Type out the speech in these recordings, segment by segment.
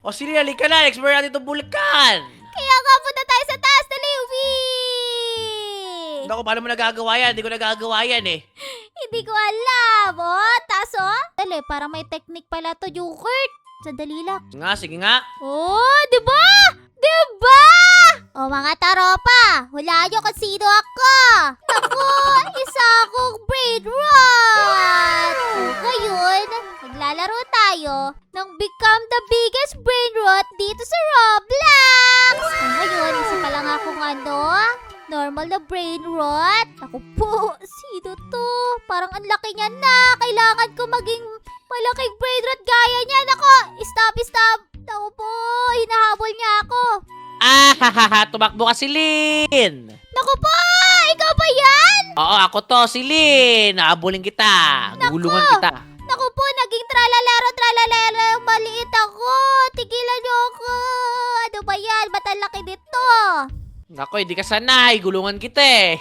O sige, halika na. Explore natin itong bulkan. Kaya nga, punta tayo sa taas. Dali, wee! Naku, paano mo nagagawa yan? Hindi ko nagagawa yan eh. Hindi ko alam. Oh, taas oh. Dali, para may technique pala to, Jukert. Sandali lang. Sige nga. Oh, di ba? Di ba? O mga taropa, hulaan nyo kung sino ako. Ako, isa akong brain rot. O ngayon, maglalaro tayo ng Become the Biggest Brain Rot dito sa Roblox. O ngayon, isa pa lang akong normal na brain rot. Ako po, sino to? Parang ang laki niya na. Kailangan ko maging malaking brain rot gaya niya. Nako, stop. Ako po, hinahabol niya ako. Tumakbo ka si Lin. Naku po! Ikaw ba yan? Oo, ako to, si Lin. Naabulin kita. Gugulungan kita. Naku po, naging tralalero, maliit ako. Tigilan niyo ako. Ano ba yan? Ba't ang laki nito? Nako, hindi ka sanay. Gulungan kita eh.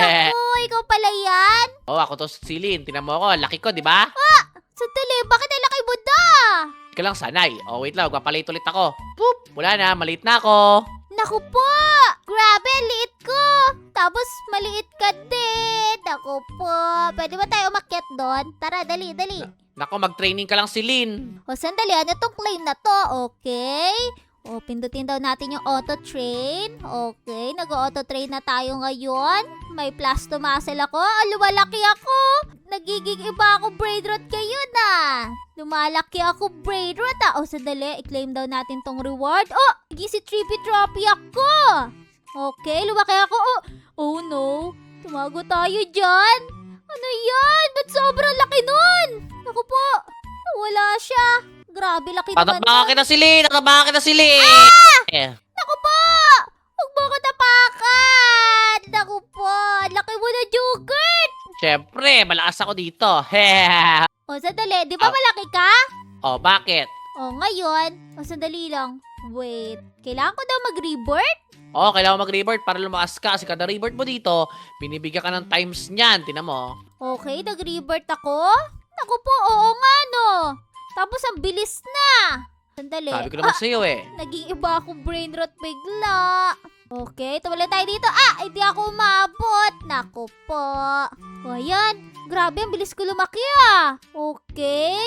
Naku, ikaw pala yan? Oo, ako to si Lin. Tinan mo ako, laki ko, di ba? Sandali, bakit ang laki mo na? Hindi ka lang sanay. Oh, wait lang, magpapalit ulit ako. Poop! Wala na, maliit na ako. Naku po! Grabe, liit ko! Tapos, maliit ka din! Naku po! Pwede ba tayo umakyat doon? Tara, dali! Nako, mag-training ka lang si Lin. O, sandali. Ano tong claim na to? Okay. O, pindutin daw natin yung auto-train. Okay, nag-auto-train na tayo ngayon. May plus to muscle ako. Lumalaki ako. Nagiging iba ako brain rot ngayon Lumalaki ako brain rot O, sandali. I-claim daw natin tong reward. Oh, naging si Trippy Troppy ako. Okay, lumaki ako. Oh no. Tumago tayo dyan. Ano yan? Ba't sobrang laki nun? Naku po. Wala siya. Grabe, laki naman Tatabaka kita si Lin! Tatabaka kita si Lin! Naku po! Huwag mo ko tapakan! Naku po! Laki mo na, Jugert! Siyempre, malakas ako dito. O, sandali. Di ba malaki ka? Oh, bakit? O, ngayon. O, sandali lang. Wait. Kailangan ko daw mag-rebirth? Oo, kailangan mag-revert para lumakas ka. Kasi kada revert mo dito, binibigyan ka ng times niyan. Tinan mo. Okay, nag-rebirth ako? Naku po, oo nga no. Tapos ang bilis na. Sandali. Sabi ko naman sa'yo eh. Naging iba akong brain rot bigla. Okay, tumala tayo dito. Hindi ako umabot. Naku po. O, ayan. Grabe, ang bilis ko lumaki Okay.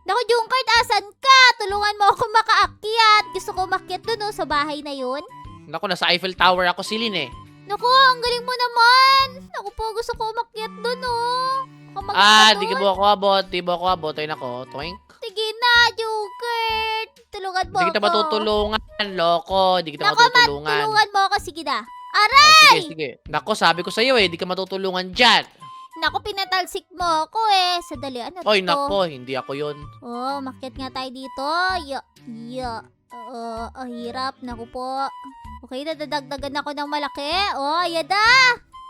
Naku, Jungkart, asan ka? Tulungan mo ako makaakyat. Gusto ko umakyat dun sa bahay na yun. Naku, nasa Eiffel Tower ako si Lin eh. Naku, ang galing mo naman. Naku po, gusto ko umakyat dun Ako maganda Di dun. mo ako abot. Di mo ako abot. Ay nako, toink. Sige na, Jungkart. Tulungan mo Di ako. kita matutulungan, loko. Di kita Naku, matutulungan. tulungan mo ako. Sige na. Oh, sige. Nako, sabi ko sa'yo eh. Di ka matutulungan dyan. Naku, pinatalsik mo ako Sandali, ano Oy, to? nako. Hindi ako yun. Oh, makyat nga tayo dito. Hirap. Naku po. Okay, nadadagdagan ako ng malaki. Oh, ayan na.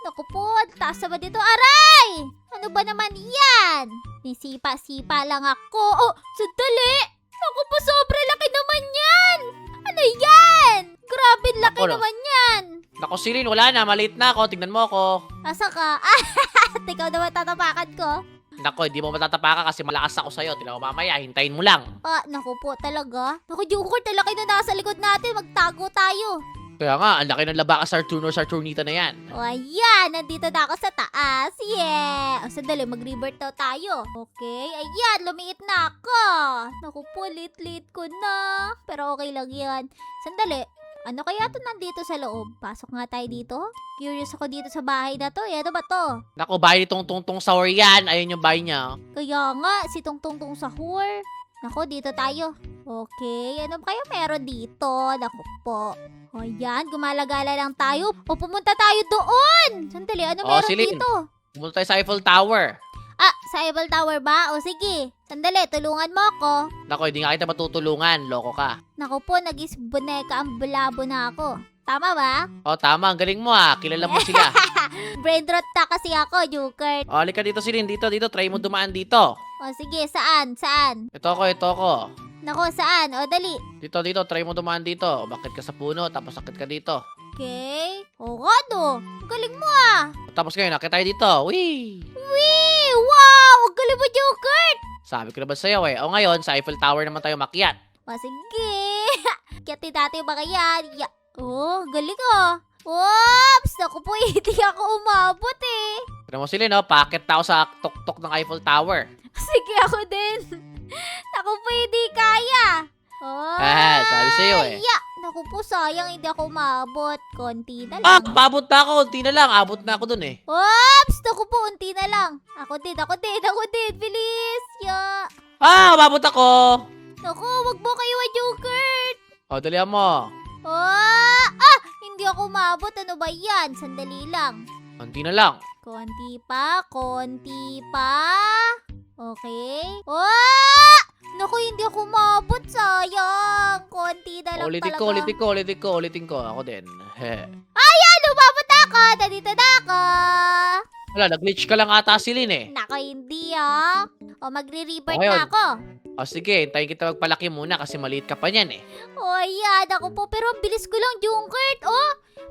Naku po, taas naman dito. Aray! Ano ba naman yan? Nisipa-sipa lang ako. Oh, sandali! Naku po, sobrang laki naman yan! Ano yan? Grabe, laki Naku, naman yan! Nako, si Lin, wala na. Maliit na ako. Tignan mo ako. Asa ka? Ikaw naman tatapakan ko. Nako, hindi mo matatapaka kasi malakas ako sa'yo. Tignan mo mamaya. Hintayin mo lang. Naku po, talaga? Naku, Jungkurt, talaki na nasa likod natin. Magtago tayo. Kaya nga, ang laki ng laba ka Saturnita na yan. O, ayan. Nandito na ako sa taas. Yeah. O, sandali. Mag-rebirth daw tayo. Okay. Ayan. Lumiit na ako. Naku po, lit-lit ko na. Pero okay lang yan. Sandali. Ano kaya to nandito sa loob? Pasok nga tayo dito. Curious ako dito sa bahay na to. Ano ba to? Nako, bahay nitong tungtong sahur yan. Ayun yung bahay niya. Kaya nga, si Tungtungtung Sahur. Naku, dito tayo. Okay, ano ba kaya meron dito? Naku po. O yan, gumalagala lang tayo. O pumunta tayo doon. Sandali, ano meron Celine. dito? Pumunta tayo sa Eiffel Tower. Sa Eiffel Tower ba? O sige, sandali, tulungan mo ako. Nako, hindi nga kita matutulungan. Loko ka. Naku po, nagis boneka ang bulabo na ako. Tama ba? Tama. Ang galing mo Kilala mo sila. Brain rot na kasi ako, Jukert. Halika dito, Celine. Dito. Try mo dumaan dito. O sige, saan? Ito ako. Naku, saan? O dali. Dito. Try mo dumaan dito. Bakit ka sa puno, tapos sakit ka dito. Okay. O ano? Galing mo Tapos ngayon, nakita tayo dito. Wee! Wee! Wow! Ang galing mo, Jokert! Sabi ko na ba sa'yo eh. O ngayon, sa Eiffel Tower naman tayo makyat. O, sige. Kyatin natin yung mga yan. Oh, galing ah. Oops! Naku po, hindi ako umabot eh. Tignan mo si Lynn, packet na ako sa tuktok ng Eiffel Tower. Sige, ako din. Naku po, hindi kaya. Oh, Sabi sa'yo eh. Naku po, sayang hindi ako umabot. Konti na Ah, lang. paabot na ako. Unti na lang. Abot na ako dun eh. Oops! Naku po, unti na lang. Ako din. Bilis. Umabot ako. Naku, wag mo kayo, Joker. Dalihan mo. Hindi ako umabot. Ano ba yan? Sandali lang. Unti na lang. Konti pa. Okay. Naku, hindi ako umabot. Sayang. Konti na lang Ulitin talaga. ko. Ulitin ko. Ako din. Ayan, umabot ako. Nandito na ako. Wala, nag-glitch ka lang ata si Lynn eh. Naku, hindi ah. Magre-revert Okay, na ako. Sige, hintayin kita magpalaki muna kasi maliit ka pa niyan eh. Yan. Ako po. Pero ang bilis ko lang, Junkert.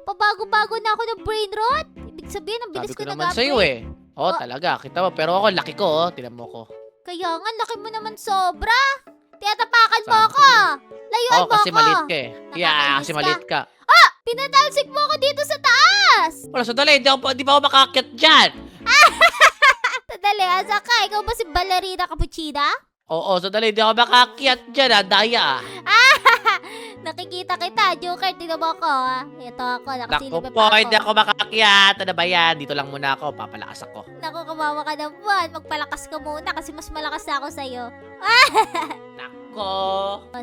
Pabago-bago na ako ng brain rot. Ibig sabihin, ang bilis Sabi ko ko naman sa'yo nag-upgrade. eh. Talaga. Kita mo. Pero ako, laki ko. Tinan mo ko. Kaya nga, laki mo naman sobra. Tinatapakan mo Sabi ako. Layuan mo kasi ako. maliit ka eh. Nakakainis Kasi ka. maliit ka. Pinatalsik mo ako dito sa taas. Wala, sandali. Di ba ako makakit dyan? Tadali, asa ka? Ikaw ba si Ballerina Cappuccina? Oo, sandali. Di ako makakyat dyan. Daya Nakikita kita, Joker. Tingnan mo ako. Ito ako, Naku nakasilip po, pa ako. hindi ako makakyat. Ano ba yan? Dito lang muna ako. Papalakas ako. Naku, kawawa ka naman. Magpalakas ka muna kasi mas malakas na ako sa'yo. Nako.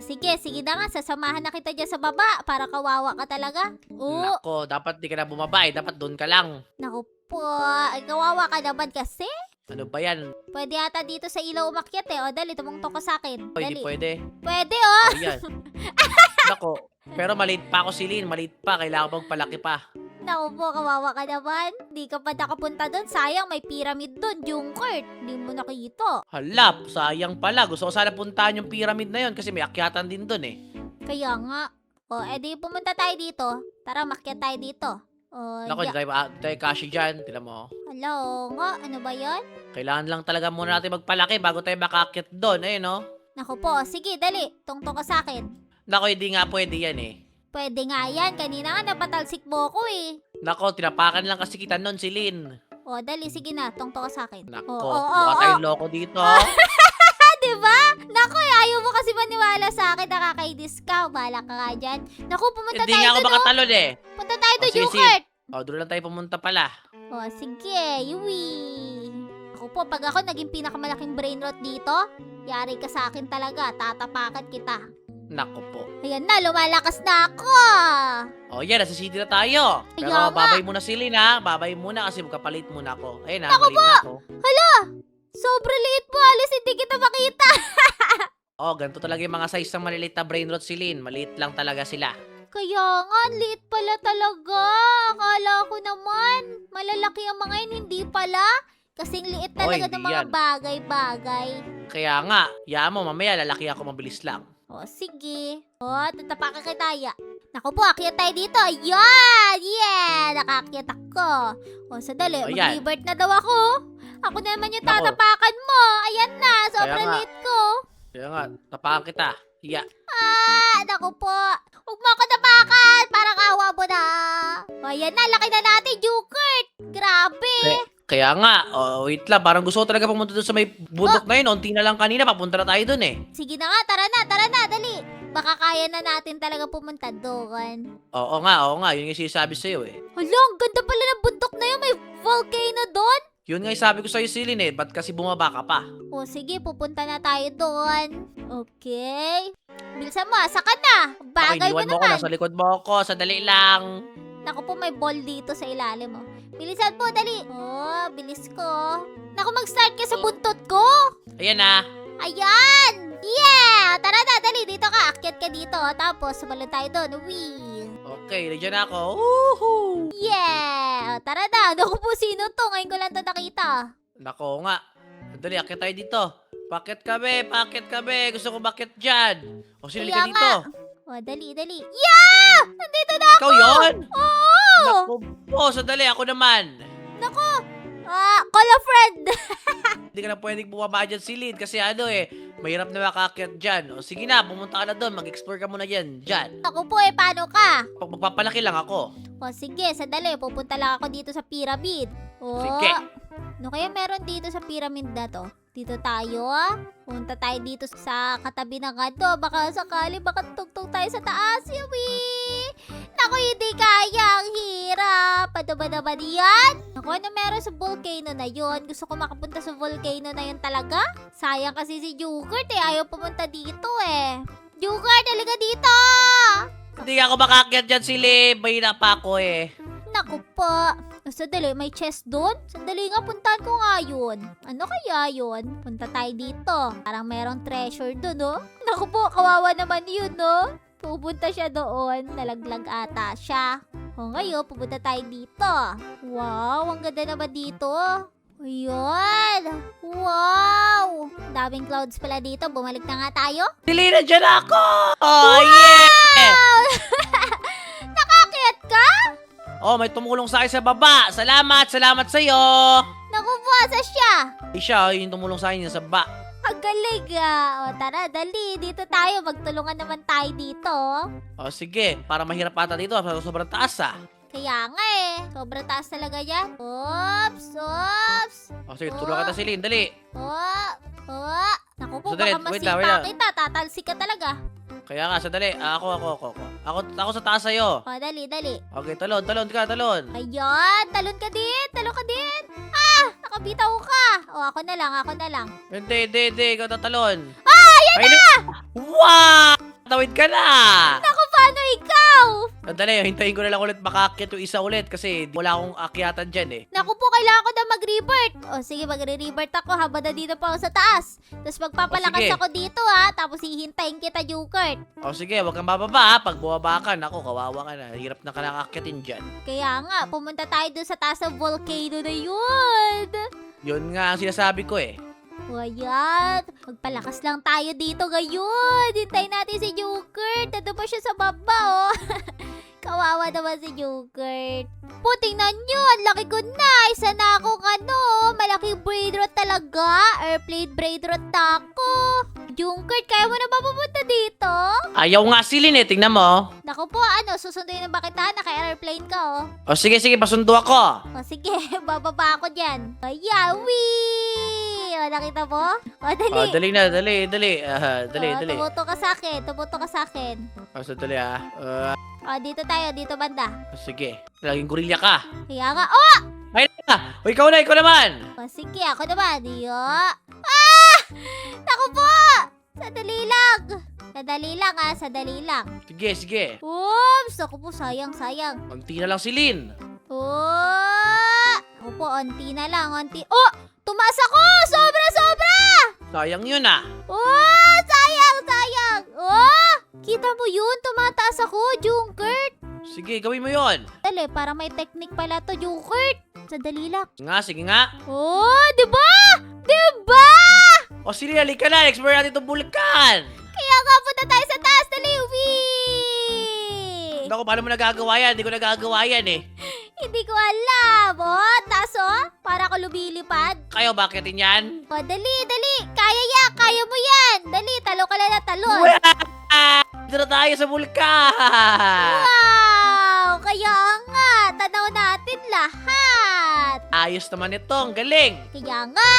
Sige na nga. Sasamahan na kita dyan sa baba para kawawa ka talaga. Nako, dapat di ka na bumaba eh. Dapat doon ka lang. Naku po. Kawawa ka naman kasi. Ano ba yan? Pwede ata dito sa ilaw umakyat eh. Dali, tumungtong ka sa akin. Hindi Dali. pwede. Pwede Ayan. Nako. Pero maliit pa ako si Lynn. Maliit pa. Kailangan ko magpalaki pa. Naku po, kawawa ka naman. Di ka pa nakapunta doon. Sayang, may pyramid doon, Junkert. Hindi mo nakita. Hala, sayang pala. Gusto ko sana puntahan yung pyramid na yon kasi may akyatan din doon eh. Kaya nga. Edi pumunta tayo dito. Tara, makyat tayo dito. Nako, di tayo kasi dyan. Tignan mo. Hello, nga. Ano ba yan? Kailangan lang talaga muna natin magpalaki bago tayo makakyat doon. Eh, no? Naku po, sige, dali. Tungtong ka sa akin. Nako, hindi nga pwede yan eh. Pwede nga yan. Kanina nga napatalsik mo ko eh. Nako, tinapakan lang kasi kita noon si Lynn. Dali, sige na. Tungtong ka sa akin. Nako, Oo, mukha tayong loko dito. Diba? Naku, ayaw mo kasi maniwala sa akin. Nakakainis ka. Bahala ka nga dyan. Naku, pumunta Hindi tayo nga ako doon. makatalon eh. Punta tayo doon, sige, Junkert. Doon lang tayo pumunta pala. Sige, yui. Ako po, pag ako naging pinakamalaking brain rot dito, yari ka sa akin talaga. Tatapakan kita. Nako po. Ayan na, lumalakas na ako. Yan, nasa city na tayo. Pero Kaya nga. babay muna si Lynn ha. Babay muna kasi magkapalit muna ako. Ayun ha, maliit na ako. Sobrang liit po, alis hindi kita makita. Ganito talaga yung mga size ng maliliit na brain rot si Lynn. Maliit lang talaga sila. Kaya nga, ang liit pala talaga. Akala ko naman, malalaki ang mga yun, hindi pala. Kasing liit talaga hindi ng mga yan. bagay-bagay. Kaya nga, mo, mamaya lalaki ako mabilis lang. Sige. Tatapakan kita, ya. Naku po, akyat tayo dito. Ayan! Yeah! Nakakyat ako. Sandali. Yan. Mag-revert na daw ako. Ako naman yung Nako. tatapakan mo. Ayan na, sobrang nga. liit ko. Kaya nga, tapakan kita. Naku po. Huwag mo ako tapakan. Parang awa mo na. Ayan na, laki na natin, Jukert. Grabe. Kaya nga, wait lang. Parang gusto ko talaga pumunta doon sa may bundok na yun. Unti na lang kanina, papunta na tayo doon eh. Sige na nga, tara na, dali. Baka kaya na natin talaga pumunta doon. Oo nga. Yun yung sinasabi sa'yo eh. Hala, ang ganda pala ng bundok na yun. May volcano doon. Yun nga yung sabi ko sa'yo, Silin eh. Ba't kasi bumaba ka pa? Sige, pupunta na tayo doon. Okay. Bilisan mo, saka na. Bagay mo iniwan mo ako, naman. nasa likod mo ako. Sandali lang. Naku po, may ball dito sa ilalim mo. Bilisan po, dali. Bilis ko. Naku, mag-start ka sa buntot ko. Ayan na. Ayan! Yeah! Tara na, dali. Dito ka. Akyat ka dito. Tapos, sumalun tayo doon. Whee! Okay, nandiyan na ako. Woohoo! Yeah! Tara na. Naku po, sino to? Ngayon ko lang to nakita. Nako nga. Sandali, akit tayo dito. Pakit kami. Gusto ko bakit dyan. Sino Kaya ka dito? Dali. Yeah! Nandito na ako! Ikaw yun? Oo! Naku, sandali, ako naman. Call a friend. Hindi ka na pwedeng bumaba dyan, Silin. Kasi Mahirap na makaakyat dyan. O sige na, pumunta ka na doon. Mag-explore ka muna dyan. Ako po paano ka? Magpapalaki lang ako. O sige, sandali, pupunta lang ako dito sa pyramid. O, Sige. ano kaya meron dito sa pyramid na to? Dito tayo, punta tayo dito sa katabi ng ano. Baka sakali, baka tugtog tayo sa taas, yawi. Naku, hindi kaya, ang hirap. Ano ba naman yan? Naku, ano meron sa volcano na yun? Gusto ko makapunta sa volcano na yun talaga? Sayang kasi si Jugert ayaw pumunta dito Jugert, halika dito! Hindi ako makaakyat dyan, Silly. Mahina pa ako eh. Naku po. Sandali, may chest doon? Sandali nga, puntahan ko nga yun. Ano kaya yun? Punta tayo dito. Parang merong treasure doon, no? Naku po, kawawa naman yun, no? Pupunta siya doon. Nalaglag ata siya. O ngayon, pupunta tayo dito. Wow, ang ganda naman dito. Ayan. Wow. Daming clouds pala dito. Bumalik na nga tayo. Silly, nandiyan ako! Oh, yeah! Wow! Nakakit ka? Oh, may tumulong sa akin sa baba. Salamat sa'yo. Naku po, asa siya? Siya, yung tumulong sa akin yung sa baba. Ang galing O tara, dali. Dito tayo. Magtulungan naman tayo dito. Oh, sige. Para mahirap ata dito. Sobrang taas Kaya nga Sobrang taas talaga yan. Oops, oops. Oh, sige, tulungan kita, Silly. Dali. Naku po, Sandali, baka wait lang, masipa kita. Tatalsi ka talaga. Kaya nga, sandali. Ako sa taas sa'yo. O, dali. Okay, talon. Ayan, talon ka din. Ah, nakabitaw ka. O, ako na lang. Hindi. Ikaw tatalon. Yan na! Wow! Tawid ka na! Naku, paano ikaw? Sandali, hintayin ko na lang ulit makaakyat yung isa ulit kasi wala akong akyatan dyan Naku po, kailangan ko na mag-revert. O, sige, magre-revert ako habang nandito pa ako sa taas. Tapos magpapalakas sige. ako dito, Tapos hihintayin kita, Jukert. O sige, wag kang bababa ha. Pag bumaba ka, naku, kawawa ka na. Hirap na ka nakakyatin dyan. Kaya nga, pumunta tayo dun sa taas ng volcano na yun. Yun nga ang sinasabi ko O, ayan. Magpalakas lang tayo dito ngayon. Hintayin natin si Jukert. Nandun pa siya sa baba, Kawawa naman si Jugert. Po, tingnan nyo. Ang laki ko na. Isa na akong malaking braid rot talaga. Airplane braid rot na ako. Jugert, kaya mo na ba pumunta dito? Ayaw nga silin tingnan mo. Naku po, susunduin na ba kita? Naka-airplane ka, O sige, pasundo ako. O sige, bababa ako dyan. Ayan, wee! O, nakita mo? O, dali. O, dali na, dali. Dali. Tumuto ka sa akin. O, sandali O, dito tayo, dito banda. Sige, laging gorilla ka. Kaya nga, Ay na! O, ikaw naman! O, sige, ako naman. Naku po! Sadali lang. Sige. Oops! Ako po, sayang. Konti na lang silin. Ako po, onti na lang. Oh! Tumaas ako! Sobra! Sayang yun Oh! Sayang! Oh! Kita mo yun? Tumataas ako, Jungkert. Sige, gawin mo yon. Dali, para may technique pala to, Jungkert. Sadali lang. Sige nga. Oh! Diba? O sige, halika na. Explore natin itong bulkan. Kaya nga, punta tayo sa taas. Dali, wee! Naku, paano mo nagagawa yan? Hindi ko nagagawa yan Hindi ko alam. Taas para ako lumilipad. Kayo, bakit yan? Dali. Kaya mo yan. Dali, talo ka lang na talon. Dito na tayo sa bulkan. Wow! Kaya nga, tanaw natin lahat. Ayos naman ito. Ang galing. Kaya nga,